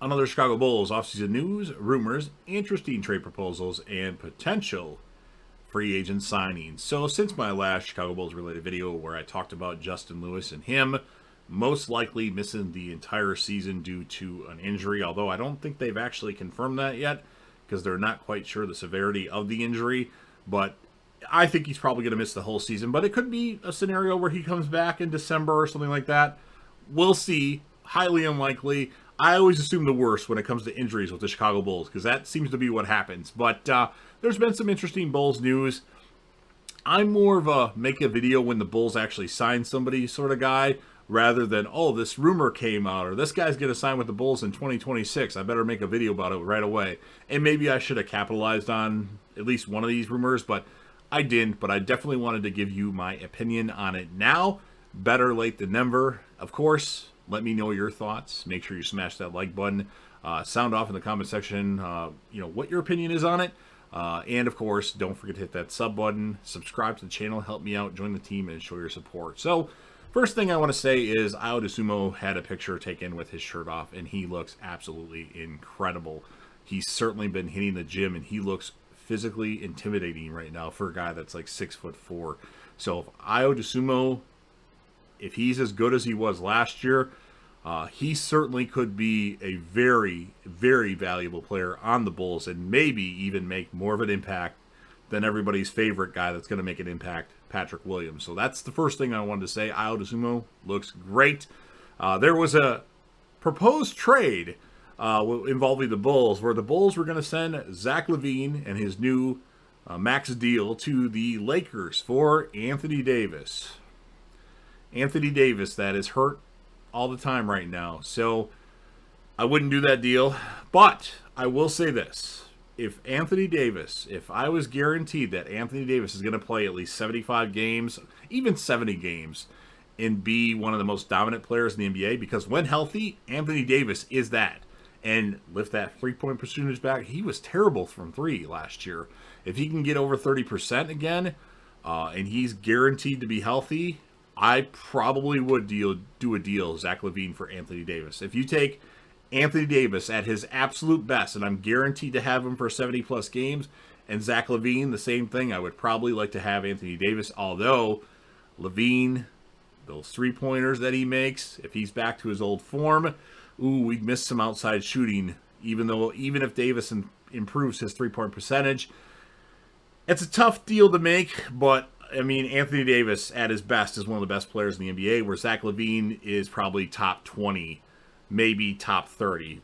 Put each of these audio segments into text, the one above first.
Another Chicago Bulls offseason news, rumors, interesting trade proposals, and potential free agent signings. So since my last Chicago Bulls related video where I talked about Justin Lewis and him most likely missing the entire season due to an injury, although I don't think they've actually confirmed that yet because they're not quite sure the severity of the injury, but I think he's probably going to miss the whole season. But it could be a scenario where he comes back in December or something like that. We'll see. Highly unlikely. I always assume the worst when it comes to injuries with the Chicago Bulls because that seems to be what happens. But there's been some interesting Bulls news. I'm more of a make a video when the Bulls actually sign somebody sort of guy rather than, oh, this rumor came out or this guy's going to sign with the Bulls in 2026. I better make a video about it right away. And maybe I should have capitalized on at least one of these rumors, but I didn't. But I definitely wanted to give you my opinion on it now. Better late than never. Of course, let me know your thoughts. Make sure you smash that like button. Sound off in the comment section, what your opinion is on it. And of course, don't forget to hit that sub button. Subscribe to the channel. Help me out. Join the team and show your support. So, first thing I want to say is Ayo Dosunmu had a picture taken with his shirt off, and he looks absolutely incredible. He's certainly been hitting the gym, and he looks physically intimidating right now for a guy that's like 6'4". So if Ayo Dosunmu, if he's as good as he was last year, he certainly could be a very, very valuable player on the Bulls and maybe even make more of an impact than everybody's favorite guy that's going to make an impact, Patrick Williams. So that's the first thing I wanted to say. Ayo Dosunmu looks great. There was a proposed trade involving the Bulls where the Bulls were going to send Zach LaVine and his new max deal to the Lakers for Anthony Davis. Anthony Davis, that is hurt all the time right now. So I wouldn't do that deal. But I will say this. If I was guaranteed that Anthony Davis is going to play at least 75 games, even 70 games, and be one of the most dominant players in the NBA, because when healthy, Anthony Davis is that. And lift that three-point percentage back. He was terrible from three last year. If he can get over 30% again, and he's guaranteed to be healthy, I probably would do a deal, Zach LaVine, for Anthony Davis. If you take Anthony Davis at his absolute best, and I'm guaranteed to have him for 70-plus games, and Zach LaVine, the same thing, I would probably like to have Anthony Davis, although LaVine, those three-pointers that he makes, if he's back to his old form, we'd miss some outside shooting, even if Davis improves his three-point percentage. It's a tough deal to make, but I mean, Anthony Davis at his best is one of the best players in the NBA, where Zach LaVine is probably top 20, maybe top 30,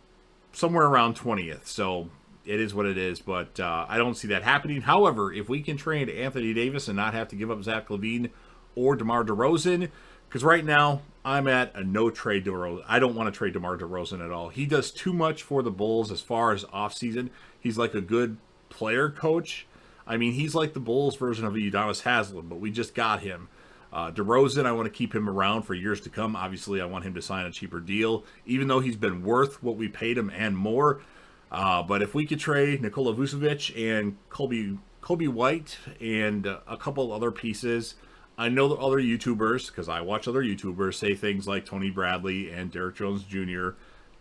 somewhere around 20th. So it is what it is, but I don't see that happening. However, if we can trade Anthony Davis and not have to give up Zach LaVine or DeMar DeRozan, because right now I'm at a no trade DeRozan. I don't want to trade DeMar DeRozan at all. He does too much for the Bulls as far as offseason. He's like a good player coach. I mean, he's like the Bulls version of Giannis Haslam, but we just got him. DeRozan, I want to keep him around for years to come. Obviously, I want him to sign a cheaper deal, even though he's been worth what we paid him and more. But if we could trade Nikola Vucevic and Kobe White and a couple other pieces, I know that other YouTubers, because I watch other YouTubers, say things like Tony Bradley and Derrick Jones Jr.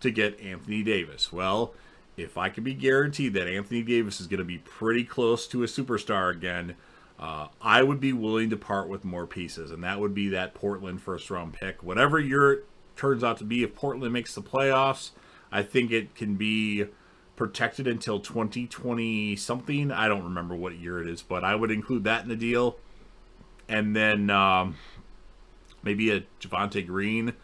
to get Anthony Davis. Well, if I could be guaranteed that Anthony Davis is going to be pretty close to a superstar again, I would be willing to part with more pieces, and that would be that Portland first-round pick. Whatever year turns out to be, if Portland makes the playoffs, I think it can be protected until 2020-something. I don't remember what year it is, but I would include that in the deal. And then maybe a Javonte Green.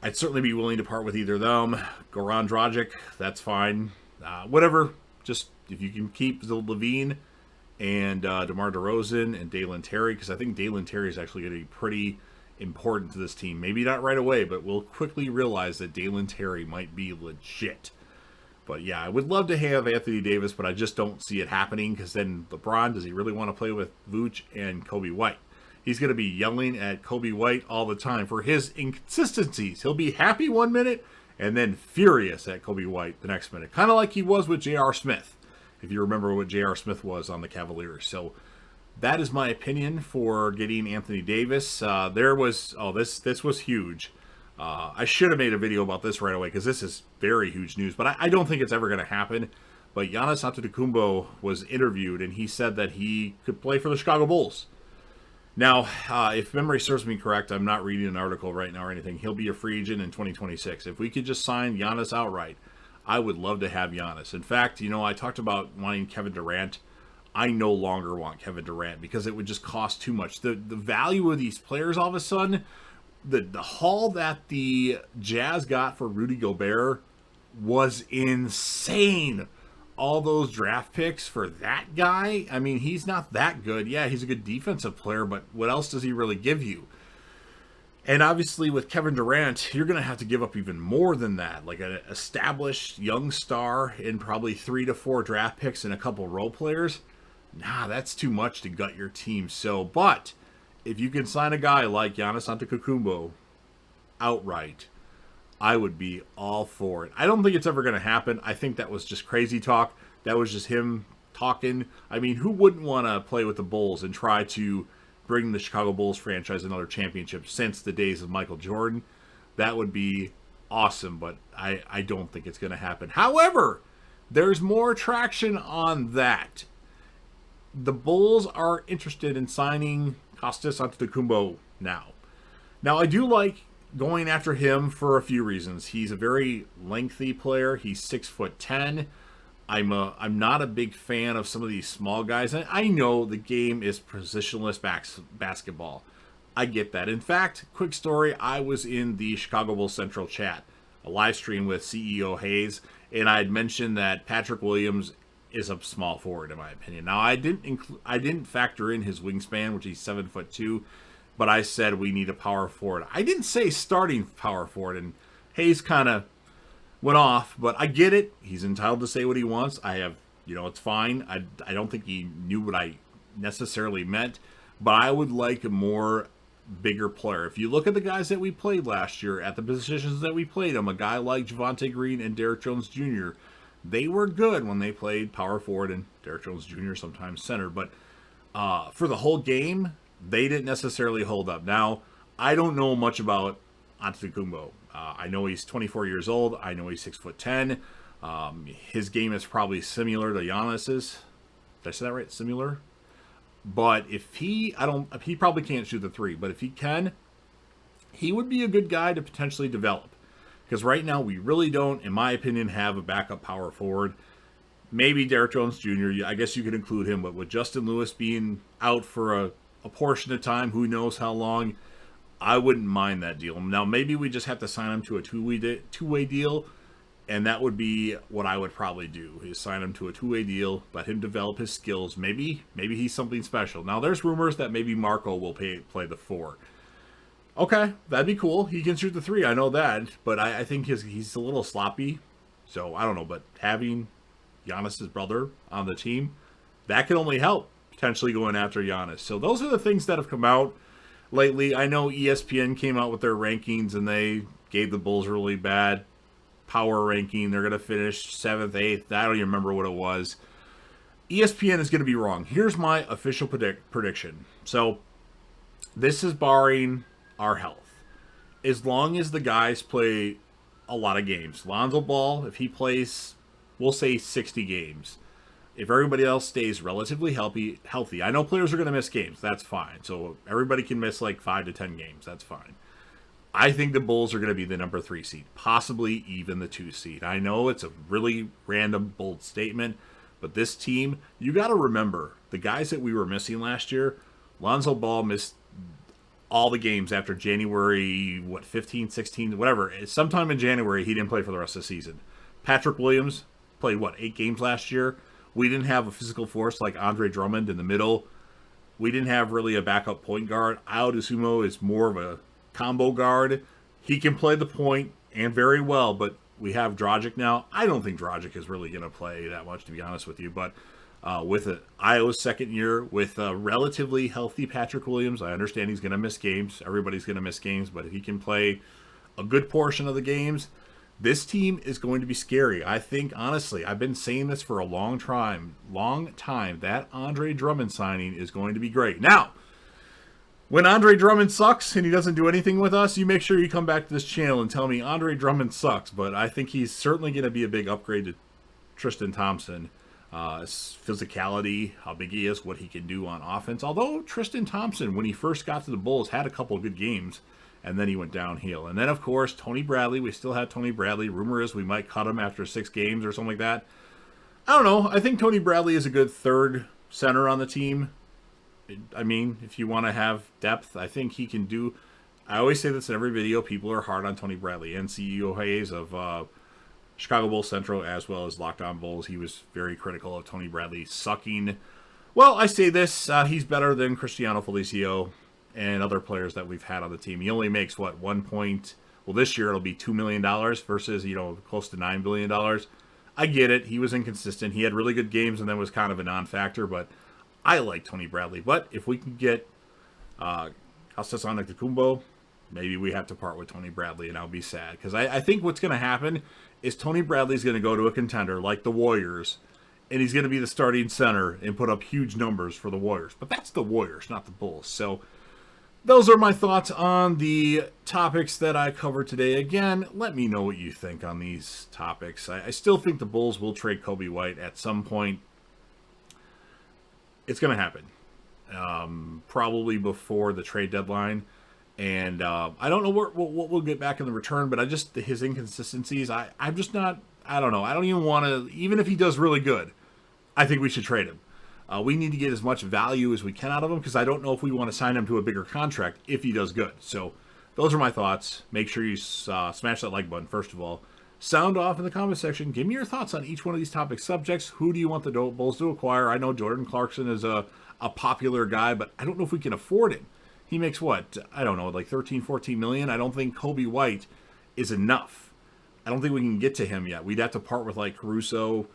I'd certainly be willing to part with either of them. Goran Dragic, that's fine. Whatever, just if you can keep LaVine and DeMar DeRozan and Dalen Terry, because I think Dalen Terry is actually going to be pretty important to this team. Maybe not right away, but we'll quickly realize that Dalen Terry might be legit. But yeah, I would love to have Anthony Davis, but I just don't see it happening, because then LeBron, does he really want to play with Vooch and Kobe White? He's going to be yelling at Kobe White all the time for his inconsistencies. He'll be happy one minute and then furious at Kobe White the next minute. Kind of like he was with J.R. Smith, if you remember what J.R. Smith was on the Cavaliers. So that is my opinion for getting Anthony Davis. This was huge. I should have made a video about this right away because this is very huge news, but I don't think it's ever going to happen. But Giannis Antetokounmpo was interviewed, and he said that he could play for the Chicago Bulls. Now, if memory serves me correct, I'm not reading an article right now or anything. He'll be a free agent in 2026. If we could just sign Giannis outright, I would love to have Giannis. In fact, I talked about wanting Kevin Durant. I no longer want Kevin Durant because it would just cost too much. The value of these players all of a sudden, the haul that the Jazz got for Rudy Gobert was insane. All those draft picks for that guy, I mean, he's not that good. Yeah, he's a good defensive player, but what else does he really give you? And obviously with Kevin Durant, you're going to have to give up even more than that. Like an established young star and probably 3 to 4 draft picks and a couple role players. Nah, that's too much to gut your team. But if you can sign a guy like Giannis Antetokounmpo outright, I would be all for it. I don't think it's ever going to happen. I think that was just crazy talk. That was just him talking. I mean, who wouldn't want to play with the Bulls and try to bring the Chicago Bulls franchise another championship since the days of Michael Jordan? That would be awesome, but I don't think it's going to happen. However, there's more traction on that. The Bulls are interested in signing Kostas Antetokounmpo now. Now, I do like going after him for a few reasons. He's a very lengthy player. He's 6'10". I'm not a big fan of some of these small guys. And I know the game is positionless basketball. I get that. In fact, quick story, I was in the Chicago Bulls Central chat, a live stream with CEO Hayes, and I had mentioned that Patrick Williams is a small forward in my opinion. Now, I didn't factor in his wingspan, which he's 7'2", but I said we need a power forward. I didn't say starting power forward, and Hayes kind of went off, but I get it. He's entitled to say what he wants. It's fine. I don't think he knew what I necessarily meant, but I would like a more bigger player. If you look at the guys that we played last year, at the positions that we played them, a guy like Javonte Green and Derrick Jones Jr., they were good when they played power forward and Derrick Jones Jr. sometimes center, but for the whole game, they didn't necessarily hold up. Now, I don't know much about Antetokounmpo. I know he's 24 years old. I know he's 6'10". His game is probably similar to Giannis's. Did I say that right? Similar? But if he probably can't shoot the three, but if he can, he would be a good guy to potentially develop. Because right now, we really don't, in my opinion, have a backup power forward. Maybe Derrick Jones Jr., I guess you could include him, but with Justin Lewis being out for a portion of time, who knows how long, I wouldn't mind that deal. Now, maybe we just have to sign him to a two-way deal, and that would be what I would probably do, is sign him to a two-way deal, let him develop his skills. Maybe he's something special. Now, there's rumors that maybe Marco will play the 4. Okay, that'd be cool. He can shoot the 3, I know that, but I think he's a little sloppy, so I don't know, but having Giannis' brother on the team, that can only help potentially going after Giannis. So those are the things that have come out lately. I know ESPN came out with their rankings and they gave the Bulls a really bad power ranking. They're going to finish 7th, 8th. I don't even remember what it was. ESPN is going to be wrong. Here's my official prediction. So this is barring our health. As long as the guys play a lot of games. Lonzo Ball, if he plays, we'll say 60 games. If everybody else stays relatively healthy, I know players are going to miss games. That's fine. So everybody can miss like 5 to 10 games. That's fine. I think the Bulls are going to be the number 3 seed, possibly even the 2 seed. I know it's a really random, bold statement, but this team, you got to remember, the guys that we were missing last year, Lonzo Ball missed all the games after January, 15, 16, whatever. Sometime in January, he didn't play for the rest of the season. Patrick Williams played, 8 games last year? We didn't have a physical force like Andre Drummond in the middle. We didn't have really a backup point guard. Ayo Dosunmu is more of a combo guard. He can play the point and very well, but we have Dragic now. I don't think Dragic is really going to play that much, to be honest with you, but with Ayo's second year, with a relatively healthy Patrick Williams, I understand he's going to miss games. Everybody's going to miss games, but if he can play a good portion of the games, this team is going to be scary. I think, honestly, I've been saying this for a long time, that Andre Drummond signing is going to be great. Now, When Andre Drummond sucks and he doesn't do anything with us, you make sure you come back to this channel and tell me Andre Drummond sucks. But I think he's certainly going to be a big upgrade to Tristan Thompson. His physicality, how big he is, what he can do on offense. Although Tristan Thompson, when he first got to the Bulls, had a couple of good games, and then he went downhill. And then, of course, Tony Bradley. We still have Tony Bradley. Rumor is we might cut him after 6 games or something like that. I don't know. I think Tony Bradley is a good third center on the team. I mean, if you want to have depth, I think he can do. I always say this in every video. People are hard on Tony Bradley. And CEO Hayes of Chicago Bulls Central, as well as Locked On Bulls, he was very critical of Tony Bradley sucking. Well, I say this. He's better than Cristiano Felicio and other players that we've had on the team. He only makes, what, well, this year it'll be $2 million versus, close to $9 billion. I get it. He was inconsistent. He had really good games and then was kind of a non-factor, but I like Tony Bradley. But if we can get Kostas Antetokounmpo, maybe we have to part with Tony Bradley, and I'll be sad. Because I think what's going to happen is Tony Bradley's going to go to a contender like the Warriors, and he's going to be the starting center and put up huge numbers for the Warriors. But that's the Warriors, not the Bulls. So those are my thoughts on the topics that I covered today. Again, let me know what you think on these topics. I still think the Bulls will trade Kobe White at some point. It's going to happen. Probably before the trade deadline. And I don't know what we'll get back in the return, but his inconsistencies, I'm just not, I don't know. I don't even want to, even if he does really good, I think we should trade him. We need to get as much value as we can out of him because I don't know if we want to sign him to a bigger contract if he does good. So those are my thoughts. Make sure you smash that like button, first of all. Sound off in the comment section. Give me your thoughts on each one of these topic subjects. Who do you want the Bulls to acquire? I know Jordan Clarkson is a popular guy, but I don't know if we can afford him. He makes what? I don't know, like 13, 14 million. I don't think Kobe White is enough. I don't think we can get to him yet. We'd have to part with like Caruso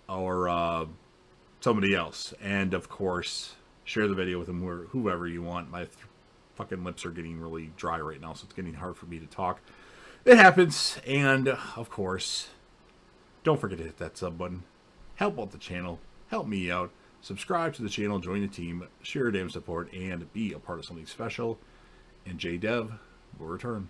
or somebody else. And of course, share the video with him or whoever you want. My fucking lips are getting really dry right now, so it's getting hard for me to talk. It happens. And of course, don't forget to hit that sub button. Help out the channel. Help me out. Subscribe to the channel, join the team, share your damn support, and be a part of something special. And JDev will return.